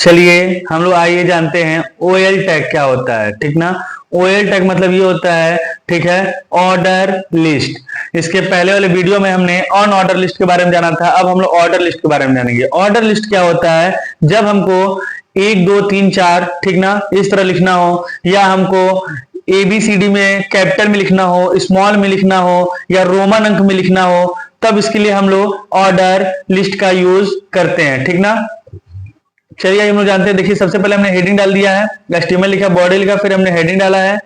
चलिए हम लोग आइए जानते हैं ओएल टैग क्या होता है। ठीक ना, ओएल टैग मतलब ये होता है, ठीक है, ऑर्डर लिस्ट। इसके पहले वाले वीडियो में हमने ऑन ऑर्डर लिस्ट के बारे में जाना था, अब हम लोग ऑर्डर लिस्ट के बारे में जानेंगे। ऑर्डर लिस्ट क्या होता है, जब हमको 1 2 3 4 ठीक ना इस तरह लिखना हो, या हमको ABCD में कैपिटल में लिखना हो, स्मॉल में लिखना हो, या रोमन अंक में लिखना हो, तब इसके लिए हम लोग ऑर्डर लिस्ट का यूज करते हैं। ठीक ना, चलिए हम लोग जानते हैं। देखिए सबसे पहले हमने हेडिंग डाल दिया है, HTML लिखा, बॉडी लिखा, फिर हमने हेडिंग डाला है,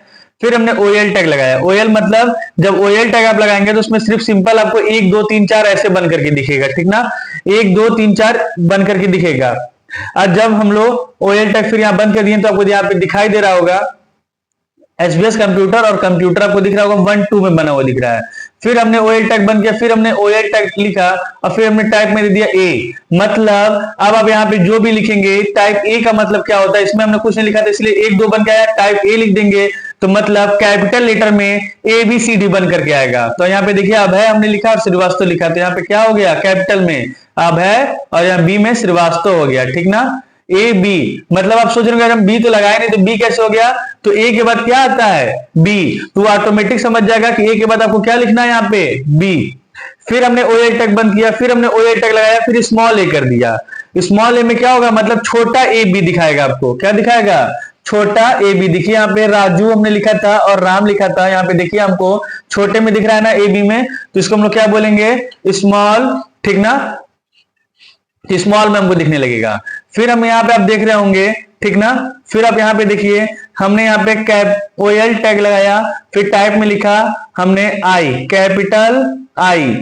फिर हमने OL टैग लगाया। OL मतलब जब OL टैग आप लगाएंगे तो उसमें सिर्फ सिंपल आपको 1 2 3 4 ऐसे बन करके दिखेगा। ठीक ना, 1 2 3 4 बन करके दिखेगा। आज जब हम लोग OL टैग फिर यहाँ बंद कर दिए तो आपको यहाँ पे दिखाई दे रहा होगा SBS कंप्यूटर, और कंप्यूटर आपको दिख रहा होगा 1 2 में बना हुआ दिख रहा है। फिर हमने OL टैग बंद किया, फिर हमने OL टैग लिखा, और फिर हमने टाइप में दे दिया A। मतलब अब आप यहाँ पे जो भी लिखेंगे, टाइप A का मतलब क्या होता है, इसमें हमने कुछ नहीं लिखा था इसलिए 1 2 बन के आया, टाइप A लिख देंगे तो मतलब कैपिटल लेटर में ABCD बन करके आएगा। तो यहाँ पे देखिए अभय हमने लिखा और श्रीवास्तव लिखा, तो यहाँ पे क्या हो गया, कैपिटल में अभय और यहाँ B में श्रीवास्तव हो गया। ठीक ना, ए बी, मतलब आप सोच रहे हैं हम बी तो लगाए नहीं तो बी कैसे हो गया, तो ए के बाद क्या आता है बी, तो ऑटोमेटिक समझ जाएगा कि ए के बाद आपको क्या लिखना है यहाँ पे बी। फिर हमने OL टैग बंद किया, फिर हमने OL टैग लगाया, फिर स्मॉल ए कर दिया। स्मॉल ए में क्या होगा, मतलब छोटा ए बी दिखाएगा, आपको क्या दिखाएगा, छोटा ए बी। देखिए यहाँ पे राजू हमने लिखा था और राम लिखा था, यहाँ पे देखिए हमको छोटे में दिख रहा है ना ए बी में, तो इसको हम लोग क्या बोलेंगे, स्मॉल। ठीक ना, स्मॉल में हमको दिखने लगेगा। फिर हम यहाँ पे आप देख रहे होंगे, ठीक ना, फिर आप यहाँ पे देखिए हमने यहाँ पे कैप OL टैग लगाया, फिर टाइप में लिखा हमने आई, कैपिटल आई।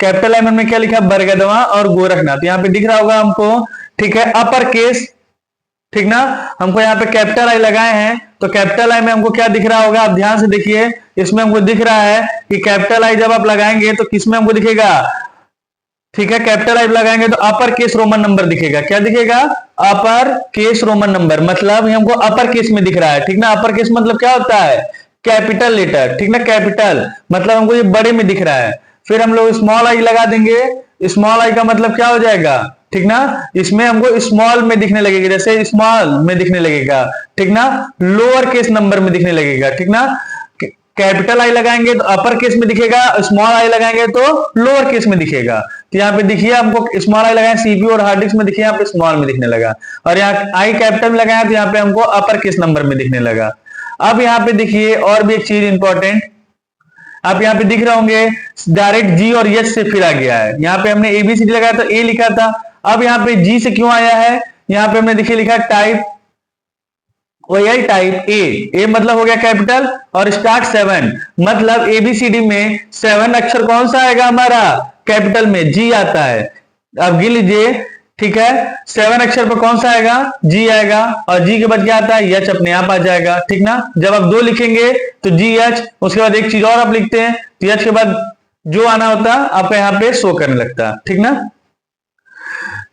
कैपिटल आई में हमने क्या लिखा, बरगदवा और गोरखनाथ। यहाँ पे दिख रहा होगा हमको, ठीक है, अपर केस। ठीक ना, हमको यहाँ पे कैपिटल आई लगाए हैं, तो कैपिटल आई में हमको क्या दिख रहा होगा, आप ध्यान से देखिए, इसमें हमको दिख रहा है कि कैपिटल आई जब आप लगाएंगे तो किसमें हमको दिखेगा, ठीक है, कैपिटल आई लगाएंगे तो अपर केस रोमन नंबर दिखेगा। क्या दिखेगा, अपर केस रोमन नंबर, मतलब ये हमको अपर केस में दिख रहा है। ठीक ना, अपर केस मतलब क्या होता है, कैपिटल लेटर। ठीक ना, कैपिटल मतलब हमको ये बड़े में दिख रहा है। फिर हम लोग स्मॉल आई लगा देंगे, स्मॉल आई का मतलब क्या हो जाएगा, ठीक ना, इसमें हमको स्मॉल में दिखने लगेगा, जैसे स्मॉल में दिखने लगेगा, ठीक ना, लोअर केस नंबर में दिखने लगेगा। ठीक ना, कैपिटल आई लगाएंगे तो अपर केस में दिखेगा, स्मॉल आई लगाएंगे तो लोअर केस में दिखेगा। तो यहाँ पे दिखिए हमको स्मॉल आई लगाए CPU और हार्ड डिस्क में, दिखिए यहाँ पे स्मॉल में दिखने लगा, और यहाँ आई कैपिटल में लगाया तो यहाँ पे हमको अपर केस नंबर में दिखने लगा। अब यहाँ पे देखिए और भी एक चीज इंपॉर्टेंट, आप यहाँ पे दिख रहे होंगे डायरेक्ट G और H से फिर आ गया है। यहाँ पे हमने ABCD लगाया तो A लिखा था, अब यहाँ पे G से क्यों आया है, यहाँ पे हमने देखिए लिखा टाइप OL टाइप ए मतलब हो गया कैपिटल, और स्टार्ट 7 मतलब ABCD में 7 अक्षर कौन सा आएगा हमारा, कैपिटल में G आता है। अब गिन लीजिए, ठीक है, 7 अक्षर पर कौन सा आएगा, G आएगा, और G के बाद क्या आता है, H अपने आप आ जाएगा। ठीक ना, जब आप 2 लिखेंगे तो GH, उसके बाद एक चीज और आप लिखते हैं तो H के बाद जो आना होता है आपको यहाँ पे शो करने लगता है। ठीक ना,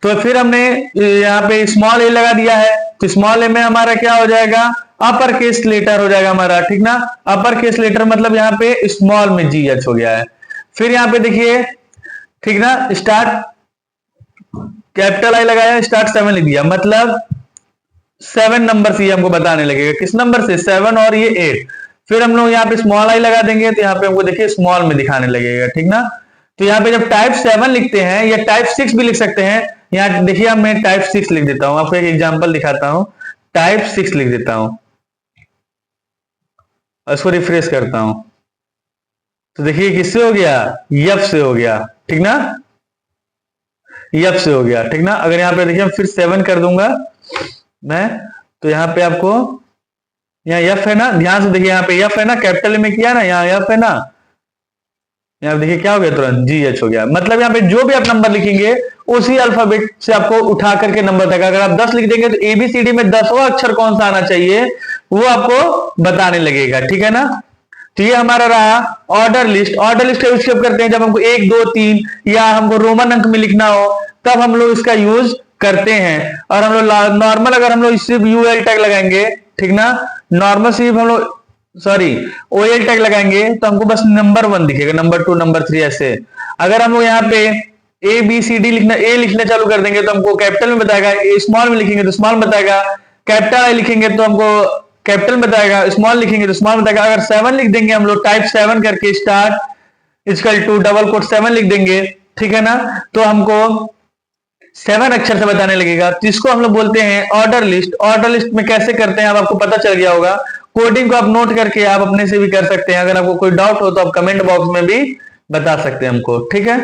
तो फिर हमने यहाँ पे स्मॉल ए लगा दिया है, तो स्मॉल ए में हमारा क्या हो जाएगा, अपर केस लेटर हो जाएगा हमारा। ठीक ना, अपर केस लेटर मतलब यहाँ पे स्मॉल में GH हो गया है। फिर यहाँ पे देखिए, ठीक ना, स्टार्ट कैपिटल आई लगाया, स्टार्ट 7 लिख दिया, मतलब 7 नंबर से हमको बताने लगेगा, किस नंबर से, 7 और ये 8। फिर हम लोग यहाँ पे स्मॉल आई लगा देंगे तो यहाँ पे हमको देखिए स्मॉल में दिखाने लगेगा। ठीक ना, तो यहाँ पे जब टाइप 7 लिखते हैं या टाइप 6 भी लिख सकते हैं, यहाँ देखिए अब मैं टाइप 6 लिख देता हूं, आपको एक एग्जांपल दिखाता हूं, टाइप 6 लिख देता हूं, उसको रिफ्रेश करता हूं, तो देखिए किससे हो गया, F से हो गया। ठीक ना, F से हो गया। ठीक ना, अगर यहाँ पे देखिए फिर 7 कर दूंगा मैं, तो यहाँ पे आपको यहाँ F है ना, ध्यान से देखिए यहाँ पे F है ना, कैपिटल में किया ना, यहाँ F है ना, यहाँ देखिए क्या हो गया, तुरंत GH हो गया। मतलब यहाँ पे जो भी आप नंबर लिखेंगे उसी अल्फाबेट से आपको उठा करके नंबर तक, अगर आप 10 लिख देंगे तो ABCD में 10वां अक्षर कौन सा आना चाहिए वो आपको बताने लगेगा। ठीक है ना, तो ये हमारा रहा ऑर्डर लिस्ट। ऑर्डर लिस्ट का यूज कब करते हैं, जब हमको 1 2 3 या हमको रोमन अंक में लिखना हो तब हम लोग इसका यूज करते हैं। और हम लोग नॉर्मल अगर हम लोग सिर्फ UL टैग लगाएंगे, ठीक ना, नॉर्मल सिर्फ हम लोग OL टैग लगाएंगे तो हमको बस नंबर 1 दिखेगा, नंबर 2 नंबर 3 ऐसे। अगर हम लोग यहाँ पे ए बी सी डी लिखना, ए लिखना चालू कर देंगे तो हमको कैपिटल में बताएगा, ए स्मॉल में लिखेंगे तो स्मॉल में बताएगा, कैपिटल आई लिखेंगे तो हमको कैपिटल में बताएगा, स्मॉल लिखेंगे तो स्मॉल में बताएगा। अगर 7 लिख देंगे हम लोग, टाइप 7 करके start equal to double quote 7 लिख देंगे, ठीक है ना, तो हमको 7 अक्षर से बताने लगेगा। तो इसको हम लोग बोलते हैं ऑर्डर लिस्ट। ऑर्डर लिस्ट में कैसे करते हैं अब आपको पता चल गया होगा। कोडिंग को आप नोट करके आप अपने से भी कर सकते हैं। अगर आपको कोई डाउट हो तो आप कमेंट बॉक्स में भी बता सकते हैं हमको, ठीक है।